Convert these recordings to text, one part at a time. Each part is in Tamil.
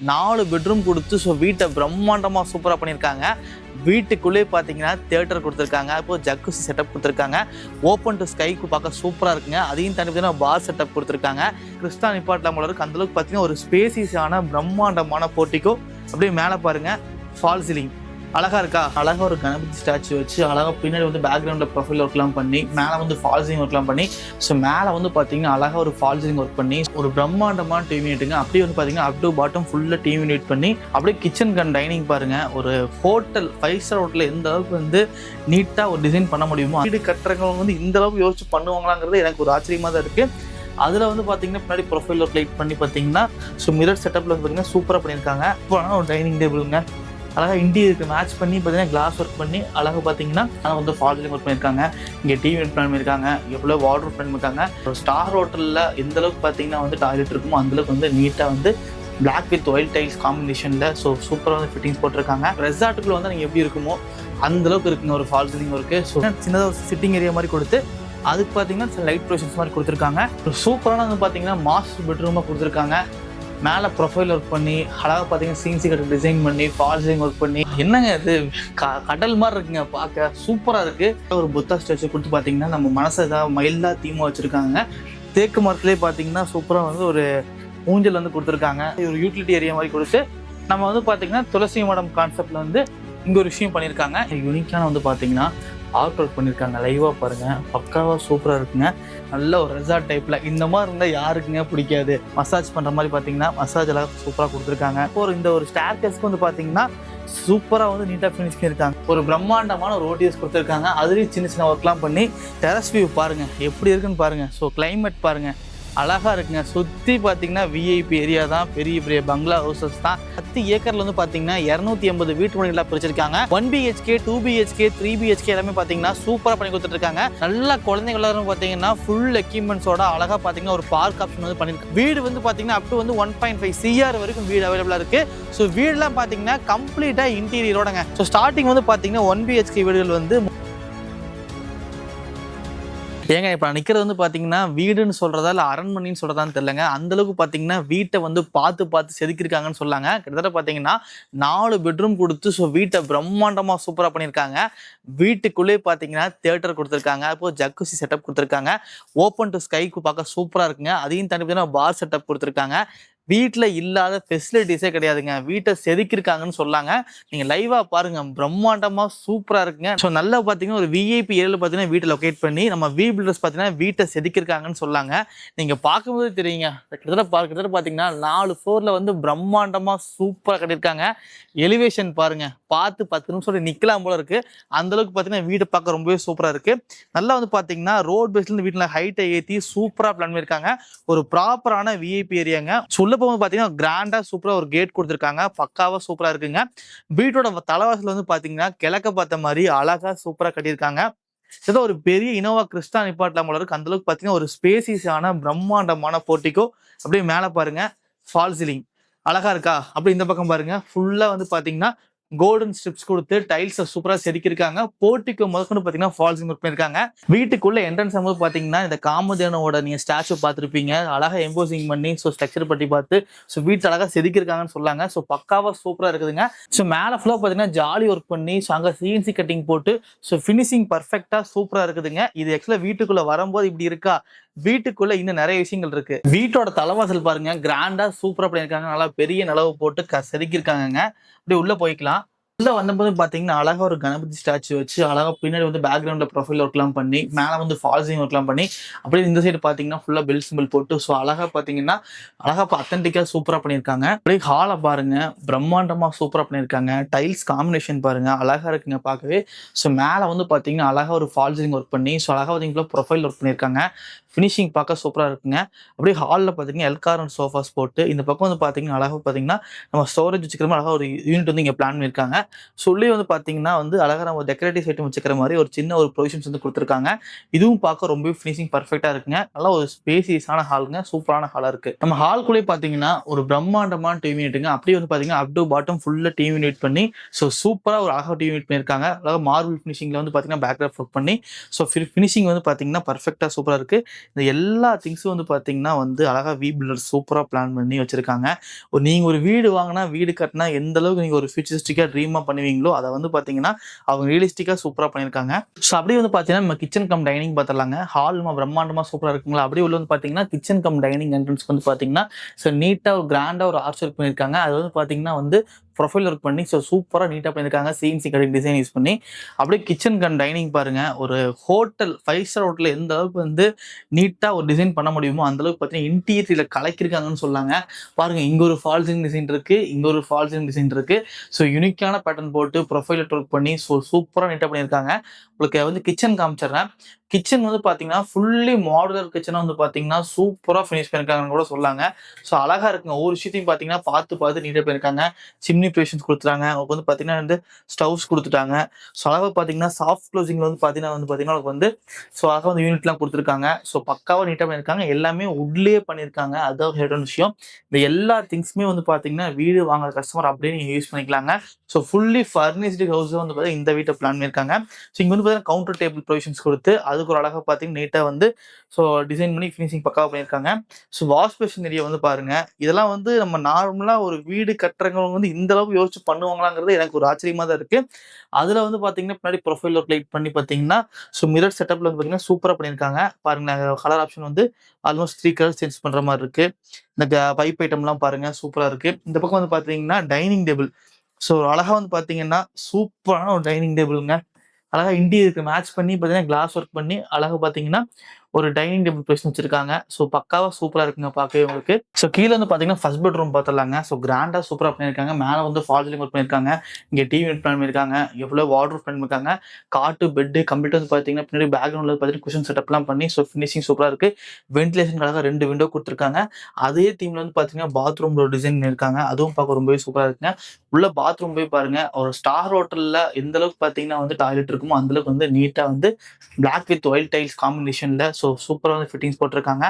4 பெட்ரூம் கொடுத்து வீட்டை பிரம்மாண்டமாக சூப்பராக பண்ணியிருக்காங்க. வீட்டுக்குள்ளே பார்த்தீங்கன்னா தியேட்டர் கொடுத்துருக்காங்க. இப்போ ஜக்குசி செட்டப் கொடுத்துருக்காங்க. ஓப்பன் டு ஸ்கைக்கு பார்க்க சூப்பராக இருக்குங்க. அதையும் தாண்டி பார்த்தீங்கன்னா பார் செட்டப் கொடுத்துருக்காங்க. கிறிஸ்டா நிப்பாட்லாம் போல இருக்கு. அந்தளவுக்கு பார்த்தீங்கன்னா ஒரு ஸ்பேசியஸான பிரம்மாண்டமான போர்ட்டிக்கோ. அப்படியே மேலே பாருங்கள் ஃபால் சீலிங் அழகா இருக்கா. அழகா ஒரு கணபதி ஸ்டாச்சு வச்சு அழகா பின்னாடி வந்து பேக்ரவுண்டில் ப்ரொஃபைல் ஒர்க்லாம் பண்ணி மேலே வந்து ஃபால் சீலிங் ஒர்க்லாம் பண்ணி மேலே வந்து பார்த்தீங்கன்னா அழகா ஒரு ஃபால் சீலிங் ஒர்க் பண்ணி ஒரு பிரம்மாண்டமான டிவி யூனிட்டுங்க. அப்படியே வந்து பார்த்தீங்கன்னா அப் டு பாட்டம் ஃபுல்லாக டிவி யூனிட் பண்ணி அப்படியே கிச்சன் கம் டைனிங் பாருங்க. ஒரு ஹோட்டல் 5 ஸ்டார் ஹோட்டலில் எந்த அளவுக்கு வந்து நீட்டாக ஒரு டிசைன் பண்ண முடியுமோ வீடு கட்டுறவங்க வந்து இந்த அளவுக்கு யோசிச்சு பண்ணுவாங்களாங்கிறது எனக்கு ஒரு ஆச்சரியமாக தான் இருக்குது. அதில் வந்து பார்த்தீங்கன்னா பின்னாடி ப்ரொஃபைல் ஒர்க் லைட் பண்ணி பார்த்தீங்கன்னா மிரர் செட்டப்பில் பார்த்தீங்கன்னா சூப்பராக பண்ணியிருக்காங்க. இப்போ ஒரு டைனிங் டேபிளுங்க அழகாக இன்டீரியருக்கு மேட்ச் பண்ணி பார்த்தீங்கன்னா கிளாஸ் ஒர்க் பண்ணி அழகாக பார்த்தீங்கன்னா ஆனால் வந்து ஃபால் சீலிங் ஒர்க் பண்ணியிருக்காங்க. இங்கே டிவி யூனிட் பண்ணியிருக்காங்க. எவ்வளோ வார்ட்ரோப் பண்ணியிருக்காங்க. ஒரு ஸ்டார் ஹோட்டலில் எந்த அளவுக்கு பார்த்தீங்கன்னா வந்து டாய்லெட் இருக்குமோ அந்தளவுக்கு வந்து நீட்டாக வந்து பிளாக் வித் ஒயிட் டைல்ஸ் காம்பினேஷனில் சூப்பராக வந்து ஃபிட்டிங்ஸ் போட்டிருக்காங்க. ரெசார்ட்டுக்குள்ள வந்து நீங்கள் எப்படி இருக்குமோ அந்தளவுக்கு இருக்குங்க ஒரு ஃபால் சீலிங் ஒர்க்கு. சின்னதாக ஒரு சிட்டிங் ஏரியா மாதிரி கொடுத்து அதுக்கு பார்த்தீங்கன்னா லைட் ப்ரொவிஷன்ஸ் மாதிரி கொடுத்துருக்காங்க. ஒரு சூப்பரான வந்து பார்த்தீங்கன்னா மாஸ்டர் பெட்ரூமாக கொடுத்துருக்காங்க. மேலே ப்ரொஃபைல் ஒர்க் பண்ணி அழகாக பார்த்தீங்கன்னா சின்சி கட்டு டிசைன் பண்ணி ஃபால் சீலிங் ஒர்க் பண்ணி என்னங்க இது கடல் மாதிரி இருக்குங்க. பார்க்க சூப்பராக இருக்குது. ஒரு புத்தா ஸ்டாச்சு கொடுத்து பார்த்தீங்கன்னா நம்ம மனசை ஏதாவது மைல்டாக தீமாக வச்சுருக்காங்க. தேக்கு மரத்துலேயே பார்த்தீங்கன்னா சூப்பராக வந்து ஒரு ஊஞ்சல் வந்து கொடுத்துருக்காங்க. ஒரு யூட்டிலிட்டி ஏரியா மாதிரி கொடுத்து நம்ம வந்து பார்த்தீங்கன்னா துளசி மடம் கான்செப்டில் வந்து இங்கே ஒரு விஷயம் பண்ணியிருக்காங்க. யூனிக்கான வந்து பார்த்தீங்கன்னா ஆர்ட் ஒர்க் பண்ணியிருக்காங்க. லைவாக பாருங்கள், பக்காவாக சூப்பராக இருக்குங்க. நல்ல ஒரு ரெசார்ட் டைப்பில் இந்த மாதிரி இருந்தால் யாருக்குங்க பிடிக்காது. மசாஜ் பண்ணுற மாதிரி பார்த்தீங்கன்னா மசாஜ் எல்லாம் சூப்பராக கொடுத்துருக்காங்க. இப்போ இந்த ஒரு ஸ்டேர் கேஸ்க்கு வந்து பார்த்தீங்கன்னா சூப்பராக வந்து நீட்டாக ஃபினிஷ் பண்ணியிருக்காங்க. ஒரு பிரம்மாண்டமான ஒரு ஓடிஎஸ் கொடுத்துருக்காங்க. அதுலேயும் சின்ன சின்ன ஒர்க்லாம் பண்ணி டெரஸ் வியூ பாருங்கள் எப்படி இருக்குன்னு பாருங்கள். கிளைமேட் பாருங்கள் அழகாக இருக்குங்க. சுற்றி பார்த்தீங்கன்னா விஐபி ஏரியா தான். பெரிய பெரிய பங்களா ஹவுசஸ் தான். 10 ஏக்கரில் வந்து பார்த்தீங்கன்னா 280 வீட்டு மனைகளாக பிரிச்சிருக்காங்க. 1 BHK 2 BHK 3 BHK எல்லாமே பார்த்தீங்கன்னா சூப்பராக பண்ணி கொடுத்துட்ருக்காங்க. நல்லா குழந்தைங்க பார்த்தீங்கன்னா ஃபுல் எக்யூப்மெண்ட்ஸோட அழகாக பார்த்தீங்கன்னா ஒரு பார்க் ஆப்ஷன் வந்து பண்ணியிருக்காங்க. வீடு வந்து பார்த்தீங்கன்னா அப் டு வந்து 1.5 CR வரைக்கும் வீடு அவைலபிளாக இருக்குது. வீடெலாம் பார்த்தீங்கன்னா கம்ப்ளீட்டாக இன்டீரியரோடங்க. ஸ்டார்டிங் வந்து பார்த்தீங்கன்னா 1 BHK வீடுகள் வந்து ஏங்க இப்போ நான் நிற்கிறது வந்து பார்த்தீங்கன்னா வீடுன்னு சொல்கிறதா இல்லை அரண்மனைன்னு சொல்கிறதான்னு தெரியலங்க. அந்தளவுக்கு பார்த்தீங்கன்னா வீட்டை வந்து பார்த்து செதுக்கியிருக்காங்கன்னு சொல்லாங்க. கிட்டத்தட்ட பார்த்தீங்கன்னா 4 பெட்ரூம் கொடுத்து வீட்டை பிரம்மாண்டமாக சூப்பராக பண்ணியிருக்காங்க. வீட்டுக்குள்ளே பார்த்தீங்கன்னா தியேட்டர் கொடுத்துருக்காங்க. இப்போ ஜக்குசி செட்டப் கொடுத்துருக்காங்க. ஓப்பன் டு ஸ்கைக்கு பார்க்க சூப்பராக இருக்குங்க. அதையும் தாண்டி பார்த்தீங்கன்னா பார் செட்டப் கொடுத்துருக்காங்க. வீட்டில் இல்லாத ஃபெசிலிட்டிஸே கிடையாதுங்க. வீட்டை செதுக்கியிருக்காங்கன்னு சொல்லாங்க. நீங்கள் லைவாக பாருங்கள், பிரம்மாண்டமாக சூப்பராக இருக்குங்க. நல்லா பார்த்தீங்கன்னா ஒரு விஐபி ஏரியாவில் பார்த்தீங்கன்னா வீட்டை லொக்கேட் பண்ணி நம்ம பில்டர்ஸ் பார்த்தீங்கன்னா வீட்டை செதுக்கியிருக்காங்கன்னு சொல்லாங்க. நீங்கள் பார்க்கும்போது தெரியுங்க. கிட்டத்தட்ட பார்த்தீங்கன்னா 4 ஃப்ளோரில் வந்து பிரம்மாண்டமாக சூப்பராக கட்டியிருக்காங்க. எலிவேஷன் பாருங்கள், பார்த்து 10 நிமிஷம் நிற்கலாம் போல இருக்குது. அந்தளவுக்கு பார்த்தீங்கன்னா வீட்டை பார்க்க ரொம்பவே சூப்பராக இருக்குது. நல்லா வந்து பார்த்தீங்கன்னா ரோட் பேஸ்லேருந்து வீட்டில் ஹைட்டை ஏற்றி சூப்பராக பிளான் பண்ணியிருக்காங்க. ஒரு ப்ராப்பரான விஐபி ஏரியாங்க. போகும்போது பார்த்தீங்கன்னா கிராண்டா சூப்பராக ஒரு கேட் கொடுத்துருக்காங்க. பக்காவாக சூப்பராக இருக்குங்க. வீட்டோட தலைவாசல் வந்து பார்த்தீங்கன்னா கிழக்க பார்த்த மாதிரி அழகாக சூப்பராக கட்டியிருக்காங்க. ஏதோ ஒரு பெரிய இனோவா கிறிஸ்டா நிப்பாட்லாம் போல இருக்கு. அந்தளவுக்கு பார்த்தீங்கன்னா ஒரு ஸ்பேசியஸான பிரம்மாண்டமான போர்ட்டிக்கோ. அப்படியே மேலே பாருங்க ஃபால் சீலிங் அழகா இருக்கா. அப்படி இந்த பக்கம் பாருங்க ஃபுல்லாக வந்து பார்த்தீங்கன்னா கோல்டன் ஸ்ட்ரிப்ஸ் கொடுத்து டைல்ஸை சூப்பராக செதுக்கியிருக்காங்க. போர்ட்டிக்கோ முதற்கொண்டு பார்த்தீங்கன்னா ஃபால் சீலிங் ஒர்க் பண்ணியிருக்காங்க. வீட்டுக்குள்ள என்ட்ரன்ஸ் ஆகும்போது பார்த்தீங்கன்னா இந்த காமதேனோட நீங்கள் ஸ்டாச்சு பார்த்துருப்பீங்க. அழகாக எம்போசிங் பண்ணி ஸ்ட்ரக்சர் பற்றி பார்த்து வீட்டு அழகாக செதுக்கியிருக்காங்கன்னு சொல்லாங்க. பக்காவாக சூப்பராக இருக்குதுங்க. மேலே ஃபுல்லாக பார்த்தீங்கன்னா ஜாலி ஒர்க் பண்ணி அங்கே சிஎன்சி கட்டிங் போட்டு ஃபினிஷிங் பர்ஃபெக்டாக சூப்பராக இருக்குதுங்க. இது ஆக்சுவலாக வீட்டுக்குள்ளே வரும்போது இப்படி இருக்கா. வீட்டுக்குள்ள இன்னும் நிறைய விஷயங்கள் இருக்கு. வீட்டோட தலைவாசல் பாருங்க கிராண்டா சூப்பரா பண்ணியிருக்காங்க. நல்லா பெரிய நிலவு போட்டு செதுக்கியிருக்காங்க. அப்படியே உள்ள போய்க்கலாம். உள்ள வந்தபோது பார்த்தீங்கன்னா அழகா ஒரு கணபதி ஸ்டாச்சு வச்சு அழகா பின்னாடி வந்து பேக்ரவுண்டில் ப்ரொஃபைல் ஒர்க்லாம் பண்ணி மேலே வந்து ஃபால் சீலிங் ஒர்க்லாம் பண்ணி அப்படியே இந்த சைடு பார்த்தீங்கன்னா ஃபுல்லாக பெல் சிம்பிள் போட்டு அழகா பார்த்தீங்கன்னா அழகா அத்தன்டிக்காக சூப்பராக பண்ணியிருக்காங்க. அப்படியே ஹாலை பாருங்க பிரம்மாண்டமாக சூப்பராக பண்ணியிருக்காங்க. டைல்ஸ் காம்பினேஷன் பாருங்க அழகா இருக்குங்க பார்க்கவே. மேலே வந்து பார்த்தீங்கன்னா அழகா ஒரு ஃபால் சீலிங் ஒர்க் பண்ணி அழகா பார்த்தீங்கன்னா ப்ரொஃபைல் ஒர்க் பண்ணியிருக்காங்க. ஃபினிஷிங் பார்க்க சூப்பராக இருக்குங்க. அப்படியே ஹாலில் பார்த்தீங்கன்னா எல்காரன் சோஃபாஸ் போட்டு இந்த பக்கம் வந்து பார்த்தீங்கன்னா அழகாக பார்த்தீங்கன்னா நம்ம ஸ்டோரேஜ் வச்சுக்கிற மாதிரி அழகாக ஒரு யூனிட் வந்து இங்கே பிளான் பண்ணியிருக்காங்க. சொல்லி வந்து பார்த்தீங்கன்னா வந்து அழகாக நம்ம டெக்கரேட்டிவ் ஐட்டம் வச்சுக்கிற மாதிரி ஒரு சின்ன ஒரு ப்ரொவிஷன்ஸ் வந்து கொடுத்துருக்காங்க. இதுவும் பார்க்க ரொம்ப ஃபினிஷிங் பர்ஃபெக்டாக இருக்குங்க. நல்லா ஒரு ஸ்பேசியஸான ஹாலுங்க. சூப்பரான ஹாலாக இருக்குது. நம்ம ஹால்குள்ளே பார்த்தீங்கன்னா ஒரு பிரம்மாண்டமான டிவி யூனிட்டுங்க. அப்படியே வந்து பார்த்தீங்கன்னா அப் டு பாட்டம் ஃபுல்லாக டிவி யூனிட் பண்ணி சூப்பராக ஒரு அழகாக டிவி யூனிட் பண்ணியிருக்காங்க. அழகாக மார்பிள் ஃபினிஷிங்கில் வந்து பார்த்தீங்கன்னா பேக்ராப் ஒர்க் பண்ணி ஃபினிஷிங் வந்து பார்த்தீங்கன்னா பர்ஃபெக்டாக சூப்பராக இருக்குது. இந்த எல்லா திங்ஸும் வந்து பார்த்தீங்கன்னா வந்து அழகா பில்டர்ஸ் சூப்பராக பிளான் பண்ணி வச்சிருக்காங்க. நீங்க ஒரு வீடு வாங்கினா, வீடு கட்டினா எந்த அளவுக்கு நீங்க ஒரு ஃபியூச்சரிஸ்டிக்கா ட்ரீமா பண்ணுவீங்களோ, அதை வந்து பார்த்தீங்கன்னா அவங்க ரியலிஸ்டிக்கா சூப்பரா பண்ணியிருக்காங்க. ஸோ அப்படியே வந்து பார்த்தீங்கன்னா நம்ம கிச்சன் கம் டைனிங் பார்த்துடலாங்க. ஹால் பிரம்மாண்டமா சூப்பரா இருக்குங்களா. அப்படியே உள்ள வந்து பார்த்தீங்கன்னா கிச்சன் கம் டைனிங் என்ட்ரன்ஸ்க்கு வந்து பார்த்தீங்கன்னா ஸோ நீட்டா ஒரு கிராண்டா ஒரு ஆர்ச் ஒர்க் பண்ணியிருக்காங்க. அது வந்து பார்த்தீங்கன்னா வந்து ப்ரொஃபைல் ஒர்க் பண்ணி ஸோ சூப்பராக நீட்டாக பண்ணியிருக்காங்க. சிஎன்சி கட்டிங் டிசைன் யூஸ் பண்ணி. அப்படியே கிச்சன் கம் டைனிங் பாருங்க. ஒரு ஹோட்டல் 5 ஸ்டார் ஹோட்டலில் எந்த அளவுக்கு வந்து நீட்டாக ஒரு டிசைன் பண்ண முடியுமோ அந்த அளவுக்கு பார்த்தீங்கன்னா இன்டீரியரில் கலக்கிருக்காங்கன்னு சொல்லாங்க. பாருங்க, இங்க ஒரு ஃபால்சிங் டிசைன் இருக்கு, இங்க ஒரு ஃபால்சிங் டிசைன் இருக்கு. ஸோ யூனிக்கான பேட்டர்ன் போட்டு ப்ரொஃபைல் ஒர்க் பண்ணி ஸோ சூப்பராக நீட்டாக பண்ணியிருக்காங்க. உங்களுக்கு வந்து கிச்சன் காமிச்சிடுறேன். கிச்சன் வந்து பார்த்தீங்கன்னா ஃபுல்லி மாடுலர் கிச்சனாக வந்து பார்த்தீங்கன்னா சூப்பராக ஃபினிஷ் பண்ணியிருக்காங்கன்னு கூட சொல்லாங்க. ஸோ அழகா இருக்குங்க. ஒவ்வொரு விஷயத்தையும் பார்த்தீங்கன்னா பார்த்து பார்த்து நீட்டாக பண்ணியிருக்காங்க. சிம்னி ப்ரொவிஷன்ஸ் கொடுத்துட்டாங்க. உங்களுக்கு வந்து பார்த்தீங்கன்னா வந்து ஸ்டவ்ஸ் கொடுத்துட்டாங்க. ஸோ அழகாக பார்த்தீங்கன்னா சாஃப்ட் க்ளோசிங்ல வந்து பார்த்தீங்கன்னா உங்களுக்கு வந்து ஸோ அழகாக வந்து யூனிட்லாம் கொடுத்துருக்காங்க. ஸோ பக்காவாக நீட்டாக பண்ணியிருக்காங்க. எல்லாமே உட்லேயே பண்ணியிருக்காங்க. அதுதான் ஒரு ஹெட்டான விஷயம். இந்த எல்லா திங்ஸுமே வந்து பார்த்தீங்கன்னா வீடு வாங்குற கஸ்டமர் அப்படியே நீங்கள் யூஸ் பண்ணிக்கலாங்க. ஸோ ஃபுல்லி ஃபர்னிஷ்டு ஹவுஸ் வந்து பார்த்தீங்கன்னா இந்த வீட்டை பிளான் பண்ணியிருக்காங்க. ஸோ இங்கே வந்து பார்த்தீங்கன்னா கவுண்டர் டேபிள் ப்ரொவிஷன்ஸ் கொடுத்து அதுக்கு ஒரு அழகாக பார்த்தீங்கன்னா நீட்டாக வந்து ஸோ டிசைன் பண்ணி ஃபினிஷிங் பக்காவாக பண்ணியிருக்காங்க. ஸோ வாஷ் பேஷன் ஏரியா வந்து பாருங்க. இதெல்லாம் வந்து நம்ம நார்மலாக ஒரு வீடு கட்டுறவங்க வந்து இந்த அளவுக்கு யோசிச்சு பண்ணுவாங்களாங்கிறது எனக்கு ஒரு ஆச்சரியமா தான் இருக்கு. அதுல வந்து பாத்தீங்கன்னா பின்னாடி ப்ரொஃபைல் ஒர்க் லைட் பண்ணி பாத்தீங்கன்னா ஸோ மிரர் செட்டப்ல வந்து பாத்தீங்கன்னா சூப்பரா பண்ணியிருக்காங்க. பாருங்க, கலர் ஆப்ஷன் வந்து ஆல்மோஸ்ட் 3 கலர் சேஞ்ச் பண்ற மாதிரி இருக்கு. இந்த பைப் ஐட்டம்லாம் பாருங்க சூப்பரா இருக்கு. இந்த பக்கம் வந்து பாத்தீங்கன்னா டைனிங் டேபிள். ஸோ அழகா வந்து பாத்தீங்கன்னா சூப்பரான ஒரு டைனிங் டேபிளுங்க. அழகா இன்டீரியருக்கு மேட்ச் பண்ணி பார்த்தீங்கன்னா கிளாஸ் ஒர்க் பண்ணி அழகா பார்த்தீங்கன்னா ஒரு டைனிங் டேபிள் பொசிஷன் வச்சிருக்காங்க. ஸோ பக்காவா சூப்பரா இருக்குங்க பார்க்கவே உங்களுக்கு. ஸோ கீழே வந்து பார்த்தீங்கன்னா ஃபர்ஸ்ட் பெட்ரூம் பார்த்துடலாங்க. ஸோ கிராண்டா சூப்பரா பண்ணியிருக்காங்க. மேலே வந்து ஃபால் சீலிங் ஒர்க் பண்ணியிருக்காங்க. இங்கே டிவி யூனிட் பிளான் பண்ணியிருக்காங்க. எவ்வளோ வார்ட்ரோப் பண்ணியிருக்காங்க. காட்டு பெட்டு கம்ப்ளீட்டாக வந்து பார்த்தீங்கன்னா பின்னாடி பேக்ரவுண்டில் பார்த்தீங்கன்னா குஷன் செட்டப்லாம் பண்ணி ஸோ ஃபினிஷிங் சூப்பராக இருக்கு. வென்டிலேஷனுக்காக 2 விண்டோ கொடுத்துருக்காங்க. அதே தீம்ல வந்து பார்த்தீங்கன்னா பாத்ரூம்ல ஒரு டிசைன் பண்ணியிருக்காங்க. அதுவும் பார்க்க ரொம்பவே சூப்பராக இருக்குங்க. உள்ள பாத்ரூம் போய் பாருங்க. ஒரு ஸ்டார் ஹோட்டல்ல எந்த அளவுக்கு பார்த்தீங்கன்னா வந்து டாய்லெட் இருக்குமோ அந்த அளவுக்கு வந்து நீட்டா வந்து பிளாக் வித் ஒயிட் டைல்ஸ் காம்பினேஷன்ல ஸோ சூப்பரா வந்து ஃபிட்டிங்ஸ் போட்டிருக்காங்க.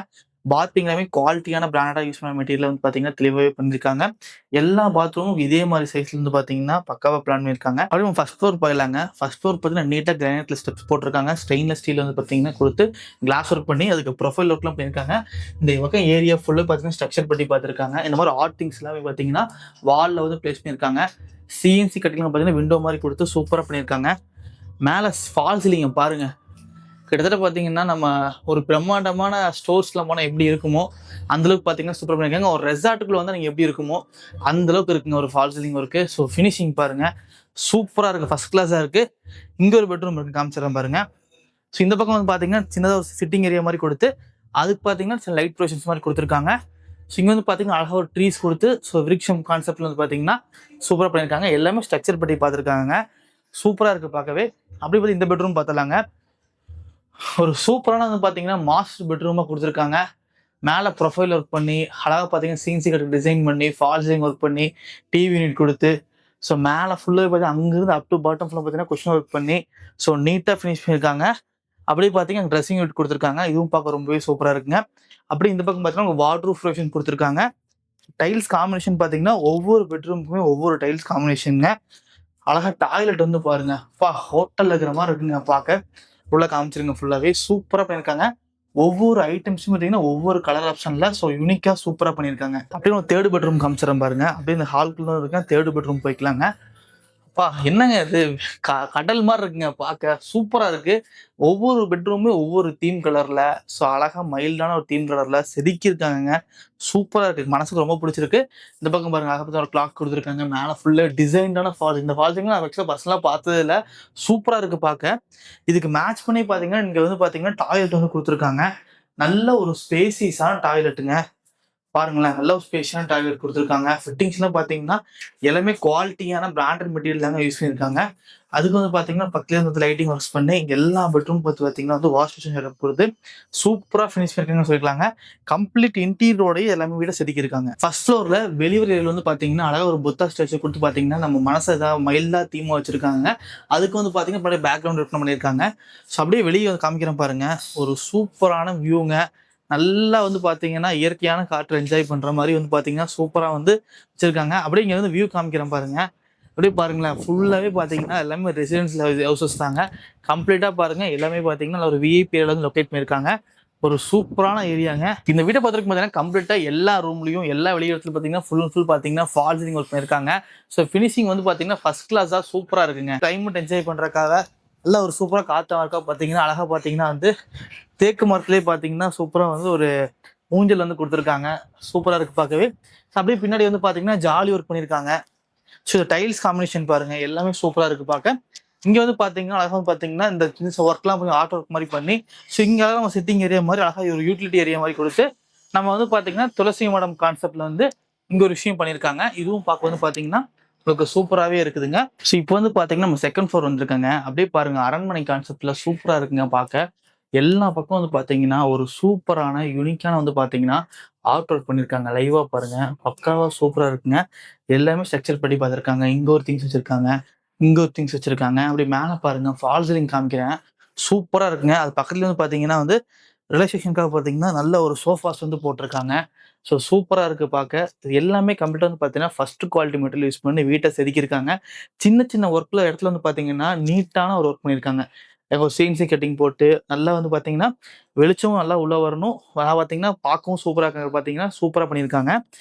பாத்ரூம்லயுமே குவாலிட்டியான பிராண்டடா யூஸ் பண்ண மெட்டீரியல் வந்து பாத்தீங்கன்னா தெளிவாவே பண்ணிருக்காங்க. எல்லா பாத்ரூமும் இதே மாதிரி சைஸ்ல இருந்து பாத்தீங்கன்னா பக்காவா பிளான் பண்ணிருக்காங்க. அப்படியே ஃபர்ஸ்ட் ஃப்ளோர் போயிடலாங்க. ஃபர்ஸ்ட் ஃப்ளோர் பாத்தீங்கன்னா நீட்டா கிரானைட்ல ஸ்டெப்ஸ் போட்டிருக்காங்க. ஸ்டெயின்லெஸ் ஸ்டீல் வந்து பாத்தீங்கன்னா கொடுத்து கிளாஸ் ஒர்க் பண்ணி அதுக்கு ப்ரொஃபைல் ஒர்க்லாம் பண்ணிருக்காங்க. இந்த பக்கம் ஏரியா ஃபுல்லா பாத்தீங்கன்னா ஸ்ட்ரக்சர் பண்ணி பார்த்திருக்காங்க. இந்த மாதிரி ஆர்ட் திங்ஸ் எல்லாமே பாத்தீங்கன்னா வால்ல வந்து பிளேஸ் பண்ணிருக்காங்க. சிஎன்சி கட்டிங் பாத்தீங்கன்னா விண்டோ மாதிரி கொடுத்து சூப்பரா பண்ணிருக்காங்க. மேல ஃபால் சீலிங் பாருங்க. கிட்டத்தட்ட பார்த்தீங்கன்னா நம்ம ஒரு பிரம்மாண்டமான ஸ்டோர்ஸ்லாம் போனால் எப்படி இருக்குமோ அந்தளவுக்கு பார்த்தீங்கன்னா சூப்பர் பண்ணியிருக்காங்க. ஒரு ரெசார்ட்டுக்குள்ள வந்து நீங்கள் எப்படி இருக்குமோ அந்தளவுக்கு இருக்குங்க ஒரு fall ceiling work. So finishing பாருங்க சூப்பராக இருக்குது, ஃபர்ஸ்ட் கிளாஸாக இருக்குது. இங்கே ஒரு பெட்ரூம் இருக்குது, காமிச்சிடறேன் பாருங்க. ஸோ இந்த பக்கம் வந்து பார்த்தீங்கன்னா சின்னதாக ஒரு சிட்டிங் ஏரியா மாதிரி கொடுத்து அதுக்கு பார்த்தீங்கன்னா சில லைட் ப்ரொவிஷன்ஸ் மாதிரி கொடுத்துருக்காங்க. ஸோ இங்கே வந்து பார்த்தீங்கன்னா அழகாக ஒரு ட்ரீஸ் கொடுத்து ஸோ விரிக்ஷம் கான்செப்ட்ல வந்து பார்த்தீங்கன்னா சூப்பராக பண்ணியிருக்காங்க. எல்லாமே ஸ்ட்ரக்சர் பற்றி பார்த்துருக்காங்க. சூப்பராக இருக்குது பார்க்கவே. அப்படி பார்த்து இந்த பெட்ரூம் பார்த்துலாங்க. ஒரு சூப்பரான வந்து பார்த்தீங்கன்னா மாஸ்டர் பெட்ரூமாக கொடுத்துருக்காங்க. மேலே ப்ரொஃபைல் ஒர்க் பண்ணி அழகாக பார்த்தீங்கன்னா சிஎன்சி கட்டு டிசைன் பண்ணி ஃபால் சீலிங் ஒர்க் பண்ணி டிவி யூனிட் கொடுத்து ஸோ மேலே ஃபுல்லாக பார்த்தீங்கன்னா அங்கேருந்து அப் டு பாட்டம் ஃபுல்லாக பார்த்தீங்கன்னா குஷன் ஒர்க் பண்ணி ஸோ நீட்டாக ஃபினிஷ் பண்ணியிருக்காங்க. அப்படியே பார்த்தீங்கன்னா ட்ரெஸ்ஸிங் யூனிட் கொடுத்துருக்காங்க. இதுவும் பார்க்க ரொம்பவே சூப்பராக இருக்குங்க. அப்படி இந்த பக்கம் பார்த்தீங்கன்னா வார்ட்ரூப் ப்ரொவிஷன் கொடுத்துருக்காங்க. டைல்ஸ் காம்பினேஷன் பார்த்தீங்கன்னா ஒவ்வொரு பெட்ரூமுக்குமே ஒவ்வொரு டைல்ஸ் காம்பினேஷனுங்க. அழகா டாய்லெட் வந்து பாருங்க, ஹோட்டல்ல இருக்கிற மாதிரி இருக்குங்க பார்க்க. உள்ள காமிச்சிருங்க ஃபுல்லாவே சூப்பரா பண்ணியிருக்காங்க. ஒவ்வொரு ஐட்டம்ஸும் பார்த்தீங்கன்னா ஒவ்வொரு கலர் ஆப்ஷன்ல ஸோ யூனிக்கா சூப்பரா பண்ணியிருக்காங்க. அப்படியே ஒரு தேர்ட் பெட்ரூம் காமிச்சிடறேன் பாருங்க. அப்படியே இந்த ஹால்குள்ள இருக்க தேர்ட் பெட்ரூம் போய்க்கலாங்க. என்னங்க இது கடல் மாதிரி இருக்குங்க, பார்க்க சூப்பரா இருக்கு. ஒவ்வொரு பெட்ரூமே ஒவ்வொரு தீம் கலர்ல ஸோ அழகா மைல்டான ஒரு தீம் கலர்ல செதுக்கியிருக்காங்க. சூப்பரா இருக்கு, மனசுக்கு ரொம்ப பிடிச்சிருக்கு. இந்த பக்கம் பாருங்க, அகப்பத்தி ஒரு கிளாக் கொடுத்துருக்காங்க. மேலே ஃபுல்லா டிசைன்டான ஃபால்ஸ். இந்த ஃபால்ஸிங் நான் ஆக்சுவலாக பர்சனலாக பார்த்தது இல்லை. சூப்பரா இருக்கு பார்க்க. இதுக்கு மேட்ச் பண்ணி பார்த்தீங்கன்னா இங்க வந்து பார்த்தீங்கன்னா டாய்லெட் வந்து கொடுத்துருக்காங்க. நல்ல ஒரு ஸ்பேசியஸான டாய்லெட்டுங்க. பாருங்களேன், நல்ல ஒரு ஸ்பேஷியஸான டாய்லெட் கொடுத்துருக்காங்க. ஃபிட்டிங்ஸ்லாம் பார்த்தீங்கன்னா எல்லாமே குவாலிட்டியான பிராண்டட் மெட்டீரியல் தாங்க யூஸ் பண்ணியிருக்காங்க. அதுக்கு வந்து பார்த்தீங்கன்னா பக்கத்துல வந்து லைட்டிங் ஒர்க்ஸ் பண்ணி இங்கே எல்லா பெட்ரூம் பார்த்து பார்த்தீங்கன்னா வந்து வாஷ் மிஷின் செட்டப் கொடுத்து சூப்பராக ஃபினிஷ் பண்ணிருக்காங்கன்னு சொல்லிக்கலாங்க. கம்ப்ளீட் இன்டீரியரோடய எல்லாமே வீட செதுக்கியிருக்காங்க. ஃபர்ஸ்ட் ஃப்ளோரில் வெளிவரி ஏரியாவில் வந்து பார்த்தீங்கன்னா அழகாக ஒரு புத்தா ஸ்டாச்சு கொடுத்து பார்த்தீங்கன்னா நம்ம மனசை ஏதாவது மைல்டாக தீமாக வச்சிருக்காங்க. அதுக்கு வந்து பார்த்தீங்கன்னா பேக்ரவுண்ட் ஒர்க் பண்ணியிருக்காங்க. ஸோ அப்படியே வெளியே வந்து காமிக்கிறேன் பாருங்க. ஒரு சூப்பரான வியூங்க. நல்லா வந்து பார்த்தீங்கன்னா இயற்கையான காற்று என்ஜாய் பண்ணுற மாதிரி வந்து பார்த்தீங்கன்னா சூப்பராக வந்து வச்சுருக்காங்க. அப்படியே இங்கே வந்து வியூ காமிக்கிறேன் பாருங்க. அப்படியே பாருங்களேன், ஃபுல்லாகவே பார்த்தீங்கன்னா எல்லாமே ரெசிடென்ஷியல் ஹவுசஸ் தாங்க. கம்ப்ளீட்டாக பாருங்கள், எல்லாமே பார்த்தீங்கன்னா ஒரு விஐபி ஏரியாவில் வந்து லொக்கேட் பண்ணியிருக்காங்க. ஒரு சூப்பரான ஏரியாங்க. இந்த வீட்டை பொறுத்தவரைக்கும் பார்த்தீங்கன்னா கம்ப்ளீட்டா எல்லா ரூம்லயும் எல்லா வெளியிடத்துல பார்த்தீங்கன்னா ஃபுல் அண்ட் ஃபுல் பார்த்தீங்கன்னா ஃபால் சீலிங் ஒர்க் பண்ணியிருக்காங்க. ஸோ ஃபினிஷிங் வந்து பார்த்தீங்கன்னா ஃபர்ஸ்ட் கிளாஸா சூப்பரா இருக்குங்க. கிளைமேட் என்ஜாய் பண்றதுக்காக நல்லா ஒரு சூப்பரா காத்தா இருக்கா பார்த்தீங்கன்னா அழகா பார்த்தீங்கன்னா வந்து தேக்கு மரத்துலேயே பார்த்தீங்கன்னா சூப்பரா வந்து ஒரு ஊஞ்சல் வந்து கொடுத்துருக்காங்க. சூப்பரா இருக்கு பார்க்கவே. அப்படியே பின்னாடி வந்து பார்த்தீங்கன்னா ஜாலி ஒர்க் பண்ணியிருக்காங்க. ஸோ டைல்ஸ் காம்பினேஷன் பாருங்க எல்லாமே சூப்பரா இருக்கு பார்க்க. இங்க வந்து பாத்தீங்கன்னா அழகா பாத்தீங்கன்னா இந்த சின்ன ஒர்க்லாம் கொஞ்சம் ஆர்ட் ஒர்க் மாதிரி பண்ணி ஸோ இங்க நம்ம சிட்டிங் ஏரியா மாதிரி அழகா ஒரு யூட்டிலிட்டி ஏரியா மாதிரி கொடுத்து நம்ம வந்து பாத்தீங்கன்னா துளசி மடம் கான்செப்ட்ல வந்து இங்க ஒரு விஷயம் பண்ணியிருக்காங்க. இதுவும் பார்க்க வந்து பாத்தீங்கன்னா உங்களுக்கு சூப்பராகவே இருக்குதுங்க. ஸோ இப்போ வந்து பாத்தீங்கன்னா நம்ம செகண்ட் ஃப்ளோர் வந்துருக்காங்க. அப்படியே பாருங்க அரண்மனை கான்செப்ட்ல சூப்பரா இருக்குங்க பார்க்க. எல்லா பக்கம் வந்து பாத்தீங்கன்னா ஒரு சூப்பரான யூனிக்கான வந்து பாத்தீங்கன்னா ஆர்ட் ஒர்க் பண்ணியிருக்காங்க. லைவா பாருங்க பக்காவா சூப்பரா இருக்குங்க. எல்லாமே ஸ்ட்ரக்சர் படி பார்த்துருக்காங்க. இங்க ஒரு திங்ஸ் வச்சிருக்காங்க, இங்க ஒரு திங்ஸ் வச்சிருக்காங்க. அப்படி மேல பாருங்க ஃபால் சீலிங் காமிக்கிறேன். சூப்பரா இருக்குங்க. அது பக்கத்துல வந்து பாத்தீங்கன்னா வந்து ரிலாக்சேஷனுக்காக பாத்தீங்கன்னா நல்ல ஒரு சோஃபாஸ் வந்து போட்டிருக்காங்க. ஸோ சூப்பரா இருக்கு பார்க்க. இது எல்லாமே கம்ப்ளீட்டா வந்து பாத்தீங்கன்னா ஃபர்ஸ்ட் குவாலிட்டி மெட்டீரியல் யூஸ் பண்ணி வீட்டை செதுக்கியிருக்காங்க. சின்ன சின்ன ஒர்க்ல இடத்துல வந்து பாத்தீங்கன்னா நீட்டான ஒரு ஒர்க் பண்ணியிருக்காங்க. ஒரு சிஎன்சி கட்டிங் போட்டு நல்லா வந்து பாத்தீங்கன்னா வெளிச்சமும் நல்லா உள்ள வரணும். பாத்தீங்கன்னா பார்க்கவும் சூப்பரா இருக்காங்க. பாத்தீங்கன்னா சூப்பரா பண்ணியிருக்காங்க.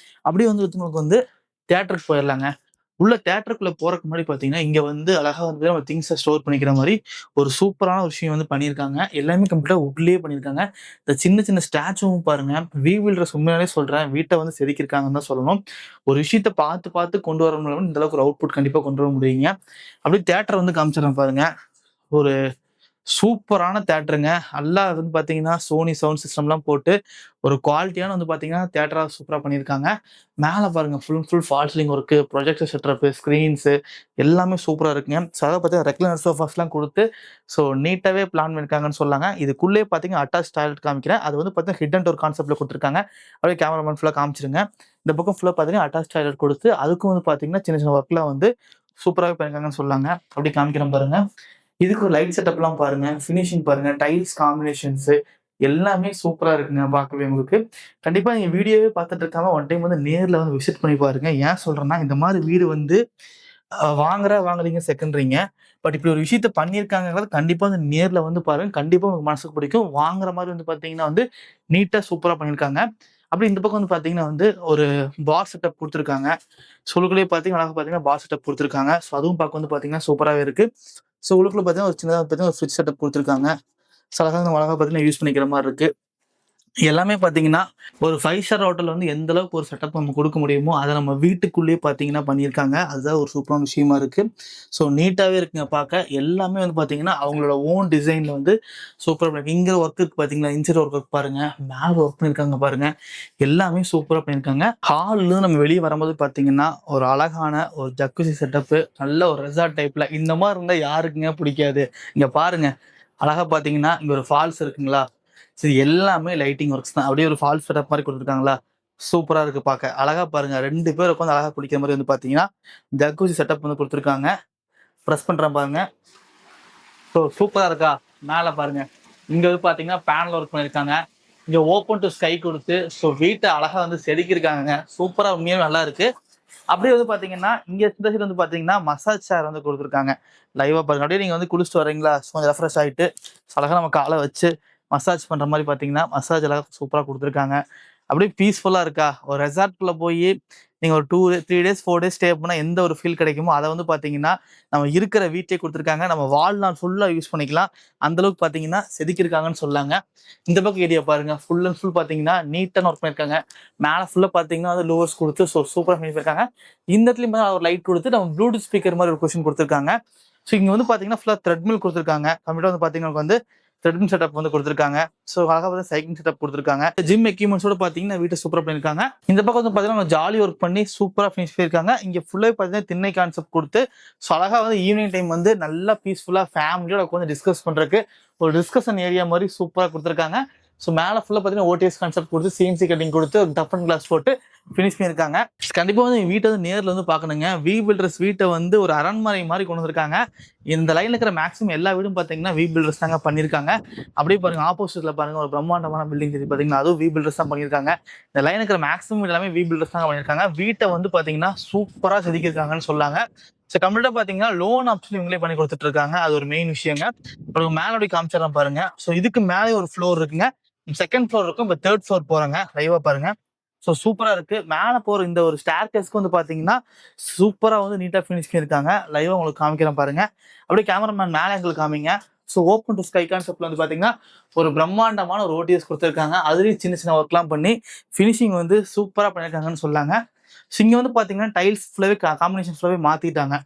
அப்படியே வந்து உங்களுக்கு வந்து தியேட்டருக்கு போயிடலாங்க. உள்ள தியேட்டருக்குள்ள போறதுக்கு முன்னாடி பாத்தீங்கன்னா இங்க வந்து அழகா வந்து நம்ம திங்ஸை ஸ்டோர் பண்ணிக்கிற மாதிரி ஒரு சூப்பரான ஒரு விஷயம் வந்து பண்ணியிருக்காங்க. எல்லாமே கம்ப்ளீட்டா வுட்லயே பண்ணியிருக்காங்க. இந்த சின்ன சின்ன ஸ்டாச்சுவும் பாருங்க. வி பில்டர்ஸ் உண்மையாலே சொல்றேன் வீட்டை வந்து செதுக்கியிருக்காங்கன்னு தான் சொல்லணும். ஒரு விஷயத்த பார்த்து பார்த்து கொண்டு வர முடியும் இந்த அளவுக்கு ஒரு அவுட்புட் கண்டிப்பா கொண்டு வர முடியுங்க. அப்படியே தியேட்டர் வந்து காமிச்சிடறேன் பாருங்க. ஒரு சூப்பரான தியேட்டருங்க. நல்லா வந்து பார்த்தீங்கன்னா, சோனி சவுண்ட் சிஸ்டம்லாம் போட்டு ஒரு குவாலிட்டியான வந்து பார்த்தீங்கன்னா, தியேட்டரா சூப்பரா பண்ணியிருக்காங்க. மேல பாருங்க full and full fall ceiling work, projector setup, screens எல்லாமே சூப்பரா இருக்குங்க. ஸோ அதாவது பார்த்தீங்கன்னா, ரெக்லைனர் சோஃபாஸ்லாம் குடுத்து ஸோ நீட்டாவே பிளான் பண்ணியிருக்காங்கன்னு சொல்லாங்க. இதுக்குள்ளேயே பார்த்தீங்கன்னா, அட்டாச் டாய்லெட் காமிக்கிறேன். அது வந்து பார்த்தீங்கன்னா, ஹிடன் டோர் கான்செப்ட்ல குடுத்துருக்காங்க. அப்படியே கேமராமேன் ஃபுல்லா காமிச்சிருங்க. இந்த பக்கம் ஃபுல்லா பார்த்தீங்கன்னா, அட்டாச் டாய்லெட் குடுத்து அதுக்கும் வந்து பார்த்தீங்கன்னா, சின்ன சின்ன ஒர்க்லாம் வந்து சூப்பராவே பண்ணியிருக்காங்கன்னு சொல்லாங்க. அப்படியே காமிக்கிறேன் பாருங்க. இதுக்கு ஒரு லைட் செட்டப்லாம் பாருங்க. ஃபினிஷிங் பாருங்க. டைல்ஸ் காம்பினேஷன்ஸு எல்லாமே சூப்பரா இருக்குங்க பார்க்கவே உங்களுக்கு. கண்டிப்பா நீங்க வீடியோவே பார்த்துட்டு இருக்காம ஒன் டைம் வந்து நேர்ல வந்து விசிட் பண்ணி பாருங்க. ஏன் சொல்றேன்னா, இந்த மாரி வீடு வந்து வாங்குறீங்க செகண்ட்ரிங்க. பட் இப்படி ஒரு விஷயத்த பண்ணியிருக்காங்கங்கிறத கண்டிப்பா வந்து நேர்ல வந்து பாருங்க. கண்டிப்பா உங்க மனசுக்கு பிடிக்கும். வாங்குற மாரி வந்து பார்த்தீங்கன்னா வந்து நீட்டா சூப்பரா பண்ணியிருக்காங்க. அப்படி இந்த பக்கம் வந்து பார்த்தீங்கன்னா வந்து ஒரு பார் செட்டப் குடுத்துருக்காங்க. உள்ளுக்குள்ளேயே பார்த்தீங்கன்னா, அழகா பார்த்தீங்கன்னா பார் செட்டப் குடுத்துருக்காங்க. ஸோ அதுவும் பார்க்க வந்து பார்த்தீங்கன்னா சூப்பராவே இருக்கு. ஸோ உள்ளுக்குள்ள பார்த்தீங்கன்னா, ஒரு சின்னதா பார்த்தீங்கன்னா ஒரு ஃப்ரிட்ஜ் செட்டப் குடுத்துருக்காங்க. ஸோ அழகா நம்ம அழகா பார்த்தீங்கன்னா யூஸ் பண்ணிக்கிற மாரி இருக்கு. எல்லாமே பார்த்தீங்கன்னா, ஒரு 5 ஸ்டார் ஹோட்டல்ல வந்து எந்த அளவுக்கு ஒரு செட்டப் நம்ம குடுக்க முடியுமோ, அத நம்ம வீட்டுக்குள்ளேயே பார்த்தீங்கன்னா பண்ணியிருக்காங்க. அதுதான் ஒரு சூப்பரான விஷயமா இருக்கு. ஸோ நீட்டாவே இருக்குங்க பார்க்க. எல்லாமே வந்து பார்த்தீங்கன்னா, அவங்களோட ஓன் டிசைன்ல வந்து சூப்பரா பண்ணிருக்காங்க. இங்க ஒர்க் இருக்கு பார்த்தீங்களா? இன்சைட் ஒர்க் பாருங்க. மேல ஒர்க் பண்ணியிருக்காங்க பாருங்க. எல்லாமே சூப்பரா பண்ணியிருக்காங்க. ஹால்ல நம்ம வெளிய வரும்போது பார்த்தீங்கன்னா, ஒரு அழகான ஒரு ஜக்குசி செட்டப்பு, நல்ல ஒரு ரெசார்ட் டைப்ல இந்த மாரி இருந்தா யாருக்குங்க பிடிக்காது? இங்க பாருங்க. அழகா பார்த்தீங்கன்னா, இங்க ஒரு ஃபால்ஸ் இருக்குங்களா? சரி எல்லாமே லைட்டிங் ஒர்க்ஸ் தான். அப்படியே ஒரு ஃபால்ஸ் செட்டப் மாரி குடுத்துருக்காங்களா? சூப்பரா இருக்கு பாக்க. அழகா பாருங்க 2 பேர் உட்காந்து அழகா குளிக்கிற மாரி வந்து பாத்தீங்கன்னா, ஜக்கூசி செட்டப் வந்து குடுத்துருக்காங்க. பிரஸ் பண்றேன் பாருங்க. ஸோ சூப்பரா இருக்கா? மேல பாருங்க. இங்க வந்து பாத்தீங்கன்னா, பேனல் ஒர்க் பண்ணியிருக்காங்க. இங்க ஓப்பன் டூ ஸ்கை குடுத்து, ஸோ வீட்ட அழகா வந்து செதுக்கியிருக்காங்கங்க. சூப்பரா உண்மையாவே நல்லா இருக்கு. அப்படியே வந்து பாத்தீங்கன்னா, இங்க இந்த சைடு வந்து பாத்தீங்கன்னா, மசாஜ் சேர் வந்து குடுத்துருக்காங்க. லைவா பாருங்க. அப்படியே நீங்க வந்து குளிச்சுட்டு வரீங்களா? கொஞ்சம் ரெஃப்ரெஷ் ஆயிட்டு, அழகா நம்ம கால வச்சு மசாஜ் பண்ற மாரி பாத்தீங்கன்னா, மசாஜ் அழகா சூப்பரா குடுத்துருக்காங்க. அப்படியே பீஸ்ஃபுல்லா இருக்கா? ஒரு ரெசார்ட்குள்ள போயி நீங்க ஒரு 3 டேஸ், 4 டேஸ் ஸ்டே பண்ணா எந்த ஒரு ஃபீல் கிடைக்குமோ, அத வந்து பாத்தீங்கன்னா, நம்ம இருக்கிற வீட்லயே குடுத்துருக்காங்க. நம்ம வாழ்நாள் ஃபுல்லா யூஸ் பண்ணிக்கலாம். அந்த அளவுக்கு பாத்தீங்கன்னா, செதுக்கியிருக்காங்கன்னு சொல்லாங்க. இந்த பக்கம் ஏரியா பாருங்க. ஃபுல் அண்ட் ஃபுல் பாத்தீங்கன்னா, நீட்டான ஒர்க் பண்ணியிருக்காங்க. மேல ஃபுல்லா பாத்தீங்கன்னா, வந்து லோவர்ஸ் குடுத்து சூப்பரா பண்ணி போயிருக்காங்க. இந்த இடத்துலயும் ஒரு லைட் குடுத்து நம்ம ப்ளூடூத் ஸ்பீக்கர் மாரி ஒரு பொசிஷன் குடுத்துருக்காங்க. ஸோ இங்க வந்து பாத்தீங்கன்னா, ஃபுல்லா த்ரெட்மில் குடுத்துருக்காங்க. கம்ப்ளீட்டா வந்து பாத்தீங்கன்னா, வந்து த்ரெட்மில் செட்டப் வந்து குடுத்துருக்காங்க. ஸோ அழகா வந்து சைக்கிளிங் செட்டப் குடுத்துருக்காங்க. ஜிம் எக்யூப்மெண்ட்ஸோட பாத்தீங்கன்னா, வீட்ட சூப்பரா பண்ணியிருக்காங்க. இந்த பக்கம் வந்து பாத்தீங்கன்னா, ஜாலி ஒர்க் பண்ணி சூப்பரா ஃபினிஷ் பண்ணியிருக்காங்க. இங்க ஃபுல்லாவே பாத்தீங்கன்னா, திண்ணை கான்செப்ட் குடுத்து ஸோ அழகா வந்து ஈவினிங் டைம் வந்து நல்லா பீஸ்ஃபுல்லா ஃபேமிலியோட உட்காந்து டிஸ்கஸ் பண்றதுக்கு ஒரு டிஸ்கஷன் ஏரியா மாரி சூப்பரா குடுத்துருக்காங்க. ஸோ மேல ஃபுல்லா பாத்தீங்கன்னா, ஓடிஎஸ் கான்செப்ட் குடுத்து, சிஎன்சி கட்டிங் குடுத்து, டஃப் அண்ட் கிளாஸ் போட்டு ஃபினிஷ் பண்ணியிருக்காங்க. கண்டிப்பா வந்து வீட்ட வந்து நேர்ல வந்து பாக்கணுங்க. வி பில்டர்ஸ் வீட்ட வந்து ஒரு அரண்மனை மாரி கொண்டு வந்திருக்காங்க. இந்த லைன்ல இருக்கிற மேக்ஸிமம் எல்லா வீடும் பாத்தீங்கன்னா, வி பில்டர்ஸ் தாங்க பண்ணியிருக்காங்க. அப்படியே பாருங்க ஆப்போசிட்ல பாருங்க ஒரு பிரம்மாண்டமான பில்டிங் தெரியுது பாத்தீங்கன்னா, அதுவும் வி பில்டர்ஸ் தான் பண்ணியிருக்காங்க. இந்த லைன்ல இருக்கிற மேக்ஸிமம் எல்லாமே வி பில்டர்ஸ் தாங்க பண்ணியிருக்காங்க. வீட்ட வந்து பாத்தீங்கன்னா, சூப்பரா செதுக்கியிருக்காங்கன்னு சொல்லாங்க. ஸோ கம்ப்ளீட்டா பாத்தீங்கன்னா, லோன் ஆப்ஷன் இவங்களே பண்ணி குடுத்துட்டு இருக்காங்க. அது ஒரு மெயின் விஷயங்க. அப்புறம் மேல அப்படி காமிச்சிடறேன் பாருங்க. ஸோ இதுக்கு மேலே ஒரு ஃப்ளோர் இருக்குங்க. செகண்ட் ஃப்ளோர் இருக்கும். இப்போ தேர்ட் ஃப்ளோர் போறேங்க. லைவா பாருங்க. ஸோ சூப்பரா இருக்கு. மேல போற இந்த ஒரு ஸ்டேர்கேஸ்க்கு வந்து பாத்தீங்கன்னா, சூப்பரா வந்து நீட்டா ஃபினிஷ் பண்ணியிருக்காங்க. லைவா உங்களுக்கு காமிக்கிறேன் பாருங்க. அப்படியே கேமராமேன் மேல ஆங்கிள் காமிங்க. ஸோ ஓப்பன் டு ஸ்கை கான்செப்ட்ல வந்து பாத்தீங்கன்னா, ஒரு பிரம்மாண்டமான ஒரு ஓடிஎஸ் குடுத்துருக்காங்க. அதுலயும் சின்ன சின்ன ஒர்க்லாம் பண்ணி ஃபினிஷிங் வந்து சூப்பரா பண்ணியிருக்காங்கன்னு சொல்லாங்க. ஸோ இங்க வந்து பாத்தீங்கன்னா, டைல்ஸ் ஃபுல்லாவே காம்பினேஷன் ஃபுல்லாவே மாத்திட்டாங்க.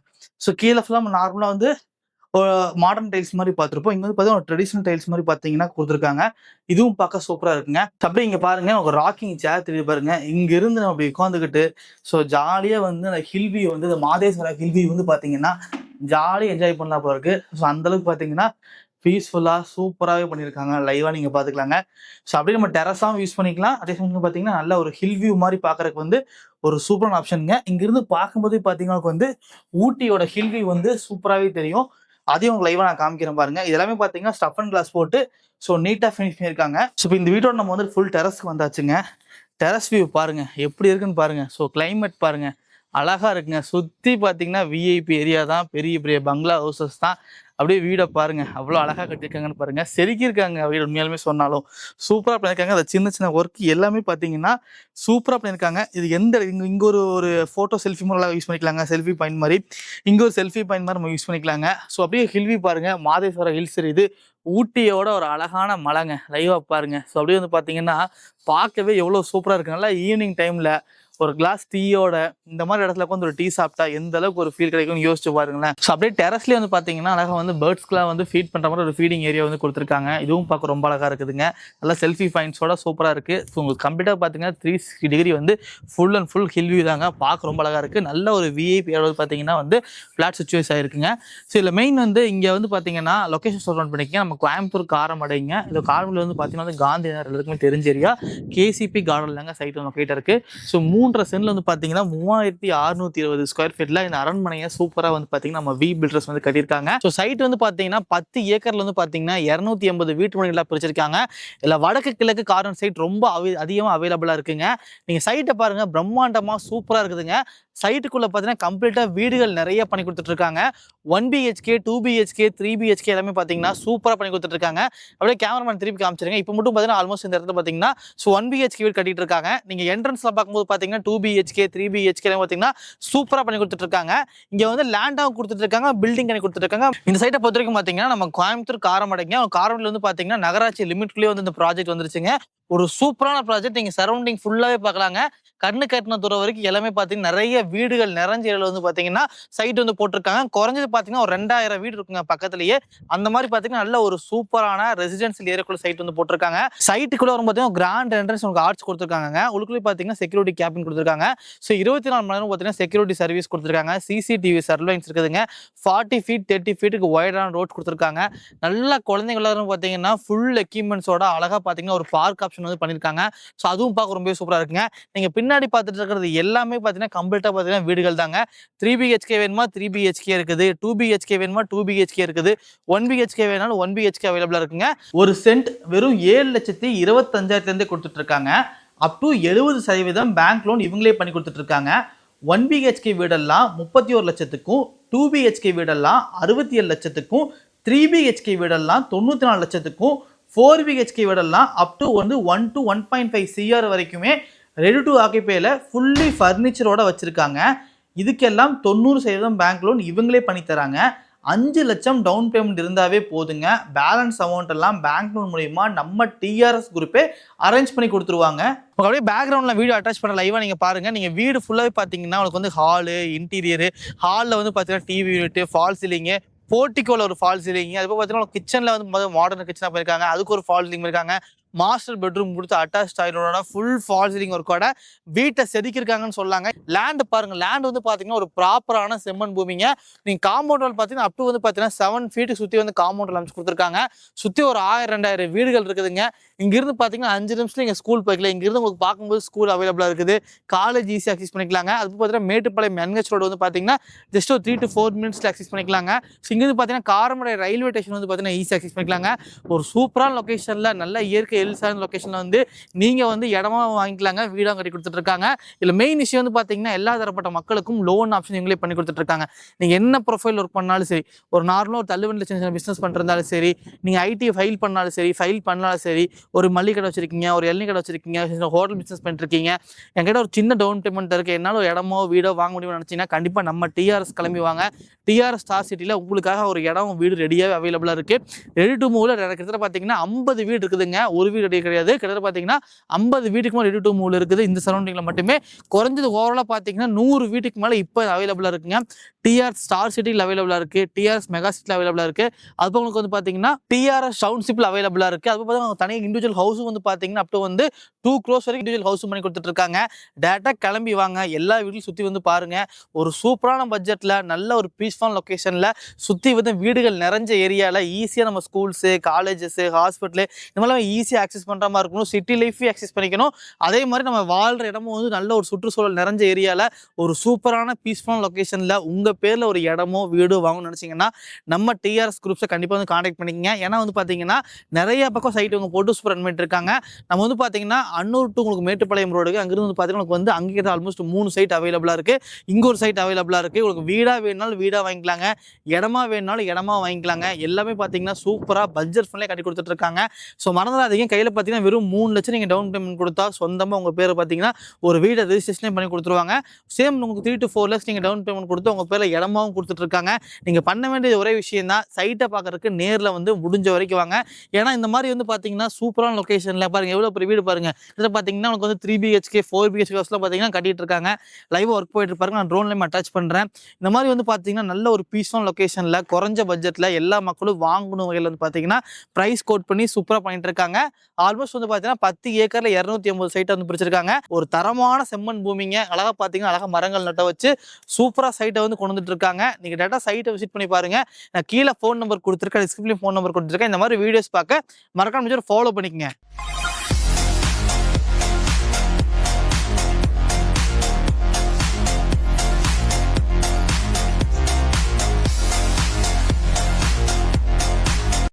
ஸோ கீழ ஃபுல்லா நார்மலா வந்து மாடர்ன் டைல்ஸ் மாரி பார்த்துருப்போம். இங்க வந்து பார்த்தீங்கன்னா, ஒரு ட்ரெடிஷனல் டைல்ஸ் மாரி பார்த்தீங்கன்னா குடுத்துருக்காங்க. இதுவும் பார்க்க சூப்பரா இருக்குங்க. அப்படியே இங்க பாருங்க ஒரு ராக்கிங் சேர் தெரியுது பாருங்க. இங்க இருந்து நம்ம அப்படி உட்காந்துக்கிட்டு, ஸோ ஜாலியா வந்து அந்த ஹில் வியூ வந்து இந்த மாதேஸ்வரா ஹில் வியூ வந்து பார்த்தீங்கன்னா, ஜாலியா என்ஜாய் பண்ணலாம் போல இருக்கு. ஸோ அந்த அளவுக்கு பார்த்தீங்கன்னா, பீஸ்ஃபுல்லா சூப்பராவே பண்ணியிருக்காங்க. லைவா நீங்க பார்த்துக்கலாங்க. ஸோ அப்படியே நம்ம டெரஸாவும் யூஸ் பண்ணிக்கலாம். அதே சமயம் பார்த்தீங்கன்னா, நல்ல ஒரு ஹில் வியூ மாரி பார்க்கறதுக்கு வந்து ஒரு சூப்பரான ஆப்ஷன்ங்க. இங்கிருந்து பார்க்கும்போதே பார்த்தீங்கன்னா வந்து ஊட்டியோட ஹில் வியூ வந்து சூப்பராவே தெரியும். அதையும் உங்களுக்கு லைவா நான் காமிக்கிறேன் பாருங்க. இது எல்லாமே பார்த்தீங்கன்னா, ஸ்டஃப் அண்ட் கிளாஸ் போட்டு ஸோ நீட்டா ஃபினிஷ் பண்ணியிருக்காங்க. ஸோ இப்போ இந்த வீட்டோட நம்ம வந்து ஃபுல் டெரஸ்க்கு வந்தாச்சுங்க. டெரஸ் வியூ பாருங்க. எப்படி இருக்குன்னு பாருங்க. ஸோ கிளைமேட் பாருங்க. அழகா இருக்குங்க. சுத்தி பார்த்தீங்கன்னா, விஐபி ஏரியா தான். பெரிய பெரிய பங்களா ஹவுசஸ் தான். அப்படியே வீட பாருங்க. அவ்வளோ அழகா கட்டியிருக்காங்கன்னு பாருங்க. செதுக்கியிருக்காங்க வீடு உண்மையாலுமே சொன்னாலும். சூப்பரா பண்ணியிருக்காங்க. அந்த சின்ன சின்ன ஒர்க் எல்லாமே பார்த்தீங்கன்னா, சூப்பரா பண்ணியிருக்காங்க. இது எந்த இங்க ஒரு ஒரு ஃபோட்டோ செல்ஃபி மாரிலாம் யூஸ் பண்ணிக்கலாங்க. செல்ஃபி பாயிண்ட் மாரி. இங்க ஒரு செல்ஃபி பாயிண்ட் மாரி நம்ம யூஸ் பண்ணிக்கலாங்க. ஸோ அப்படியே ஹில் வியூ பாருங்க. மாதேஸ்வரம் ஹில்ஸ் தெரியுது. ஊட்டியோட ஒரு அழகான மலைங்க. லைவா பாருங்க. ஸோ அப்படியே வந்து பார்த்தீங்கன்னா, பார்க்கவே எவ்வளோ சூப்பரா இருக்கு. நல்லா ஈவினிங் டைம்ல ஒரு கிளாஸ் டீயோட இந்த மாதிரி இடத்துல உட்காந்து ஒரு டீ சாப்பிட்டா எந்த அளவுக்கு ஒரு ஃபீல் கிடைக்கும்னு யோசிச்சு பாருங்களேன். ஸோ அப்படியே டெரஸ்லேயே வந்து பார்த்தீங்கன்னா, அழகாக வந்து பேர்ட்ஸ்க்குலாம் வந்து ஃபீட் பண்ணுற மாதிரி ஒரு ஃபீடிங் ஏரியா வந்து கொடுத்துருக்காங்க. இதுவும் பார்க்க ரொம்ப அழகாக இருக்குதுங்க. நல்லா செல்ஃபி பாயிண்ட்ஸோட சூப்பராக இருக்குது. ஸோ உங்களுக்கு கம்ப்ளீட்டாக பார்த்தீங்கன்னா 360 டிகிரி வந்து full and full hill view தாங்க. பார்க்க ரொம்ப அழகாக இருக்குது. நல்ல ஒரு விஐபி பார்த்தீங்கன்னா வந்து ஃப்ளாட் சுச்சுவேஸ் ஆகிருக்குங்க. ஸோ இதில் மெயின் வந்து இங்கே வந்து பார்த்தீங்கன்னா லொக்கேஷன் சொல்ல பண்ணிக்கங்க. நம்ம கோயம்புத்தூர் காரமடைங்க. இந்த காரமடையில் வந்து பார்த்தீங்கன்னா வந்து காந்தி நகர் எல்லாருக்குமே தெரிஞ்ச ஏரியா. கேசிபி கார்டன் தாங்க சைட் வந்து லொக்கேட் இருக்குது. ஸோ 3 சென்ட்ல வந்து பார்த்தீங்கன்னா 3620 ஸ்கொயர் ஃபீட்ல இந்த அரண்மனையை சூப்பராக வந்து பார்த்தீங்கன்னா நம்ம வி பில்டர்ஸ் வந்து கட்டியிருக்காங்க. ஸோ சைட் வந்து பார்த்தீங்கன்னா 10 ஏக்கர்ல வந்து பார்த்தீங்கன்னா 280 வீட்டு மனைகளாக பிரிச்சிருக்காங்க. இதில் வடக்கு கிழக்கு கார்னர் சைட் ரொம்ப அதிகமாக அவைலபிளாக இருக்குங்க. நீங்கள் சைட்டை பாருங்க பிரம்மாண்டமாக சூப்பராக இருக்குதுங்க. சைட்டுக்குள்ள பார்த்தீங்கன்னா கம்ப்ளீட்டாக வீடுகள் நிறைய பண்ணி கொடுத்துட்டு இருக்காங்க. 1 BHK 2 BHK 3 BHK எல்லாமே பார்த்தீங்கன்னா சூப்பராக பண்ணி கொடுத்துட்டு இருக்காங்க. அப்படியே கேமராமேன் திருப்பி காமிச்சிருங்க. இப்போ மட்டும் பார்த்தீங்கன்னா ஆல்மோஸ்ட் இந்த இடத்துல பார்த்தீங்கன்னா 1 BHK வீடு கட்டிட்டு இருக்காங்க. நீங்க என்ட்ரன்ஸ்ல பார்க்கும்போது பார்த்தீங்கன்னா 2 BHK 3 BHK பார்த்தீங்கன்னா சூப்பராக பண்ணி கொடுத்துட்டு இருக்காங்க. இங்க வந்து லேண்டாவும் கொடுத்துட்டு இருக்காங்க, பில்டிங் பண்ணி கொடுத்துட்டு இருக்காங்க. இந்த சைட்டை பொறுத்த வரைக்கும் பார்த்தீங்கன்னா நம்ம கோயம்புத்தூர் காரமடைங்க. காரமடையில் வந்து பார்த்தீங்கன்னா நகராட்சி லிமிட்குள்ளேயே வந்து இந்த ப்ராஜெக்ட் வந்துருச்சுங்க. ஒரு சூப்பரான ப்ராஜெக்ட். நீங்க சரௌண்டிங் ஃபுல்லாவே பார்க்கலாங்க. கண்ணு கட்டின தூரம் வரைக்கும் எல்லாமே பார்த்தீங்கன்னா நிறைய வீடுகள் நிறைஞ்ச இடத்துல வந்து பார்த்தீங்கன்னா சைட் வந்து போட்டிருக்காங்க. குறைஞ்சது பார்த்தீங்கன்னா ஒரு 2000 வீடு இருக்குங்க பக்கத்துலயே. அந்த மாதிரி பார்த்தீங்கன்னா நல்ல ஒரு சூப்பரான ரெசிடென்சியல் ஏரியாக்குள்ள சைட் வந்து போட்டிருக்காங்க. சைட்டுக்குள்ள வரும் பார்த்தீங்கன்னா கிராண்ட் என்ட்ரன்ஸ் உங்களுக்கு ஆர்ச் கொடுத்துருக்காங்க. உள்ளுக்குள்ளே பார்த்தீங்கன்னா செக்யூரிட்டி கேபின் கொடுத்துருக்காங்க. ஸோ 24 மணி நேரம் பார்த்தீங்கன்னா செக்யூரிட்டி சர்வீஸ் கொடுத்துருக்காங்க. சிசிடிவி சர்வைன்ஸ் இருக்குதுங்க. 40 ஃபீட் 30 ஃபீட்டுக்கு ஒய்டான ரோட் கொடுத்துருக்காங்க. நல்லா குழந்தைங்களும் பார்த்தீங்கன்னா ஃபுல் எக்யூப்மெண்ட்ஸோட அழகா பார்த்தீங்கன்னா ஒரு பார்க் ஆப்ஷன் வந்து பண்ணியிருக்காங்க. ஸோ அதுவும் பார்க்க ரொம்பவே சூப்பராக இருக்குங்க. நீங்க பின்னாடி பார்த்துட்டு இருக்கிறது எல்லாமே பார்த்தீங்கன்னா கம்ப்ளீட்டாக பார்த்தீங்கன்னா வீடுகள் தாங்க. 3 BHK வேணுமா 3 BHK இருக்குது. 2 BHK வேணுமா 2 BHK இருக்குது. 1 BHK வேணாலும் 1 BHK அவைலபிளா இருக்குங்க. ஒரு சென்ட் வெறும் 7,25,000 கொடுத்துட்டு இருக்காங்க. அப் டு 70% பேங்க் லோன் இவங்களே பண்ணி கொடுத்துட்டு இருக்காங்க. 1 BHK வீடெல்லாம் 31 லட்சத்துக்கும், 2 BHK வீடெல்லாம் 67 லட்சத்துக்கும், 3 BHK வீடெல்லாம் 94 லட்சத்துக்கும், 4 BHK வீடெல்லாம் அப் டு வந்து 1 to 1.5 CR வரைக்குமே ரெடி டு ஆக்கிபேல ஃபுல்லி ஃபர்னிச்சரோட வச்சிருக்காங்க. இதுக்கெல்லாம் 90% பேங்க் லோன் இவங்களே பண்ணி தராங்க. 5 லட்சம் டவுன் பேமெண்ட் இருந்தாவே போதுங்க. பேலன்ஸ் அமௌண்ட் எல்லாம் பேங்க் லோன் மூலமா நம்ம டிஆர்எஸ் குரூப்பே அரேஞ்ச் பண்ணி கொடுத்துருவாங்க. அப்படியே பேக்ரவுண்ட்ல வீடியோ அட்டாச் பண்ண லைவா நீங்க பாருங்க. நீங்க வீடு ஃபுல்லாவே பாத்தீங்கன்னா உங்களுக்கு வந்து ஹாலு, இன்டீரியர், ஹால்ல வந்து பாத்தீங்கன்னா டிவி யூனிட், ஃபால் சீலிங், போர்ட்டிகோல ஒரு ஃபால் சீலிங், அதுக்கு பார்த்தீங்கன்னா கிச்சன்ல வந்து மாடர்ன் கிச்சனா போயிருக்காங்க. அதுக்கு ஒரு ஃபால் சீலிங் இருக்காங்க. மாஸ்டர் பெட்ரூம் கொடுத்து அட்டாச் டாய்லெட்டோட ஃபுல் ஃபால் சீலிங் ஒர்க்கோட வீட்டை செதுக்கிருக்காங்கன்னு சொல்லாங்க. லேண்ட் பாருங்க. லேண்ட் வந்து பாத்தீங்கன்னா ஒரு ப்ராப்பரான செம்மண் பூமிங்க. நீங்க காம்பவுண்ட் வால் பாத்தீங்கன்னா அப் டு வந்து பாத்தீங்கன்னா 7 ஃபீட் சுத்தி வந்து காம்பவுண்ட் அமைச்சு கொடுத்துருக்காங்க. சுத்தி ஒரு 1000-2000 வீடுகள் இருக்குதுங்க. இங்க இருந்து பாத்தீங்கன்னா 5 நிமிஷத்துல நீங்க ஸ்கூல் போய்க்கலாம். இங்க இருந்து உங்களுக்கு பார்க்கும்போது ஸ்கூல் அவைலபிளா இருக்குது. காலேஜ் ஈஸியா அக்சஸ் பண்ணிக்கலாங்க. அது பாத்தீங்கன்னா மேட்டுப்பாளையம் என்ஹெச் ரோடு வந்து பாத்தீங்கன்னா ஜஸ்ட் ஒரு 3 to 4 மினிட்ஸ்ல அக்சஸ் பண்ணிக்கலாங்க. இங்க இருந்து பாத்தீங்கன்னா காரமடை ரயில்வே ஸ்டேஷன் வந்து பாத்தீங்கன்னா ஈஸியா அக்சஸ் பண்ணிக்கலாங்க. ஒரு சூப்பரான லொகேஷன்ல நல்ல இயற்கை எல்சான லொகேஷன்ல வந்து நீங்க வந்து இடமா வாங்கிக்கலாங்க, வீடா கட்டி கொடுத்துட்டு இருக்காங்க. இதுல மெயின் விஷயம் வந்து பாத்தீங்கன்னா எல்லா தரப்பட்ட மக்களுக்கும் லோன் ஆப்ஷன் இவங்களே பண்ணி கொடுத்துட்டு இருக்காங்க. நீங்க என்ன ப்ரொஃபைல் ஒர்க் பண்ணாலும் சரி, ஒரு நார்மலா ஒரு தள்ளுவண்டில சின்ன சின்ன பிசினஸ் பண்றதாலும் சரி, நீங்க ஐடி ஃபைல் பண்ணாலும் சரி, ஃபைல் பண்ணாலும் சரி, ஒரு மளிகை கடை வச்சிருக்கீங்க, ஒரு இளநீ கடை வச்சிருக்கீங்க, ஹோட்டல் பிசினஸ் பண்ணிட்டு இருக்கீங்க, என்கிட்ட ஒரு சின்ன டவுன் பேமெண்ட் இருக்கு, என்னால ஒரு இடமோ வீடோ வாங்க முடியும்னு நினைச்சீங்கன்னா கண்டிப்பா நம்ம டிஆர்எஸ் கிளம்பி வாங்க. டிஆர்எஸ் ஸ்டார் சிட்டில உங்களுக்காக ஒரு இடம் வீடு ரெடியாவே அவைலபிளா இருக்கு. ரெடி டு மூவ்ல கிட்டத்தட்ட பாத்தீங்கன்னா 50 வீடு இருக்குதுங்க. ஒரு வீடு ரெடி கிடையாது, கிட்டத்தட்ட பாத்தீங்கன்னா 50 வீட்டுக்கு ரெடி டு மூவ்ல இருக்குது இந்த சரௌண்டிங்ல மட்டுமே. குறைஞ்சது ஓவராலா பாத்தீங்கன்னா 100 வீட்டுக்கு மேல இப்ப அவைலபிளா இருக்குங்க. டிஆர்எஸ் ஸ்டார் சிட்டியில் அவைலபிளா இருக்கு, டிஆர்எஸ் மெகா சிட்டியில் அவைலபிளா இருக்கு. அது உங்களுக்கு வந்து பாத்தீங்கன்னா டிஆர்எஸ் டவுன்ஷிப்ல அவைலபிளா இருக்கு. அது பார்த்தீங்கன்னா தனியாக இண்டிவிஜுவல் ஹவுஸும் வந்து பாத்தீங்கன்னா அப் டு வந்து 2 crores வரைக்கும் இண்டிவிஜுவல் ஹவுஸ் பண்ணி கொடுத்துட்டு இருக்காங்க. டேரக்டா கிளம்பி வாங்க, எல்லா வீட்லையும் சுத்தி வந்து பாருங்க. ஒரு சூப்பரான பட்ஜெட்ல நல்ல ஒரு பீஸ்ஃபுல் லொகேஷன்ல சுத்தி வந்து வீடுகள் நிறைஞ்ச ஏரியால ஈஸியா நம்ம ஸ்கூல்ஸ், காலேஜஸ், ஹாஸ்பிட்டல் இந்த மாதிரி ஈஸியா ஆக்சஸ் பண்ற மாதிரி இருக்கணும். சிட்டி லைஃபையும் ஆக்சஸ் பண்ணிக்கணும். அதே மாதிரி நம்ம வாழ்ற இடமும் வந்து நல்ல ஒரு சுற்றுச்சூழல் நிறைஞ்ச ஏரியால ஒரு சூப்பரான பீஸ்ஃபுல் லொகேஷன்ல உங்க பேர்ல ஒரு இடமோ வீடோ வாங்கணும்னு நினைச்சீங்கன்னா நம்ம டிஆர்எஸ் குரூப்ஸை கண்டிப்பா வந்து கான்டாக்ட் பண்ணிக்கங்க. ஏன்னா வந்து பாத்தீங்கன்னா நிறைய பக்கம் சைட் உங்க போட்டு சூப்பர் ரன் பண்ணிட்டு இருக்காங்க. நம்ம வந்து பாத்தீங்கன்னா அன்னூர் டு உங்களுக்கு மேட்டுப்பாளையம் ரோடுக்கு அங்கிருந்து வந்து பாத்தீங்கன்னா உங்களுக்கு வந்து அங்கே ஆல்மோஸ்ட் 3 சைட் அவைலபிளா இருக்கு. இங்க ஒரு சைட் அவைலபிளா இருக்கு. உங்களுக்கு வீடா வேணும்னாலும் வீடா வாங்கிக்கலாங்க, இடமா வேணும்னாலும் இடமா வாங்கிக்கலாங்க. எல்லாமே பாத்தீங்கன்னா சூப்பரா பட்ஜெட் ஃப்ரெண்ட்லியா கட்டி கொடுத்துட்டு இருக்காங்க. ஸோ மறந்துடாதீங்க, கையில பாத்தீங்கன்னா வெறும் 3 லட்சம் நீங்க டவுன் பேமெண்ட் கொடுத்தா சொந்தமா உங்க பேரை பாத்தீங்கன்னா ஒரு வீடை ரெஜிஸ்ட்ரேஷன் பண்ணி கொடுத்துருவாங்க. சேம் உங்களுக்கு 3 to 4 lakhs நீங்க டவுன் பேமெண்ட் கொடுத்து உங்க பேர்ல இடமாவும் கொடுத்துட்டு இருக்காங்க. நீங்க பண்ண வேண்டிய ஒரே விஷயம் தான் சைட்டை பார்க்கறதுக்கு நேர்ல வந்து முடிஞ்ச வரைக்கும் வாங்க. ஏன்னா இந்த மாதிரி வந்து பாத்தீங்கன்னா சூப்பரான லொகேஷன்ல பாருங்க, எவ்வளவு பெரிய வீடு பாருங்க. இதில் பாத்தீங்கன்னா உங்களுக்கு வந்து 3 BHK 4 BHK ஹவுஸ்லாம் பாத்தீங்கன்னா கட்டிட்டு இருக்காங்க. லைவ் ஒர்க் போயிட்டு இருப்பாங்க. நான் ட்ரோன்லையும் அட்டாச் பண்றேன். இந்த மாதிரி வந்து பாத்தீங்கன்னா நல்ல ஒரு பீஸ்ஃபுல் லொகேஷன்ல குறைஞ்ச பட்ஜெட்ல எல்லா மக்களும் வாங்கணும் வகையில் வந்து பாத்தீங்கன்னா பிரைஸ் கோட் பண்ணி சூப்பரா பண்ணிட்டு இருக்காங்க. ஆல்மோஸ்ட் வந்து பாத்தீங்கன்னா 10 ஏக்கர்ல 250 சைட்டை வந்து பிரிச்சிருக்காங்க. ஒரு தரமான செம்மண் பூமிங்க, அழகா பாத்தீங்கன்னா அழகா மரங்கள் நட்ட வச்சு சூப்பரா சைட்டை வந்து கொண்டு வந்துட்டு இருக்காங்க. நீங்க டேட்டா சைட்டை விசிட் பண்ணி பாருங்க. நான் கீழே ஃபோன் நம்பர் கொடுத்துருக்கேன், டிஸ்கிரிப்ஷன்ல ஃபோன் நம்பர் கொடுத்துருக்கேன். இந்த மாதிரி வீடியோஸ் பார்க்க மறக்காம ஃபாலோ பண்ணிக்கங்க.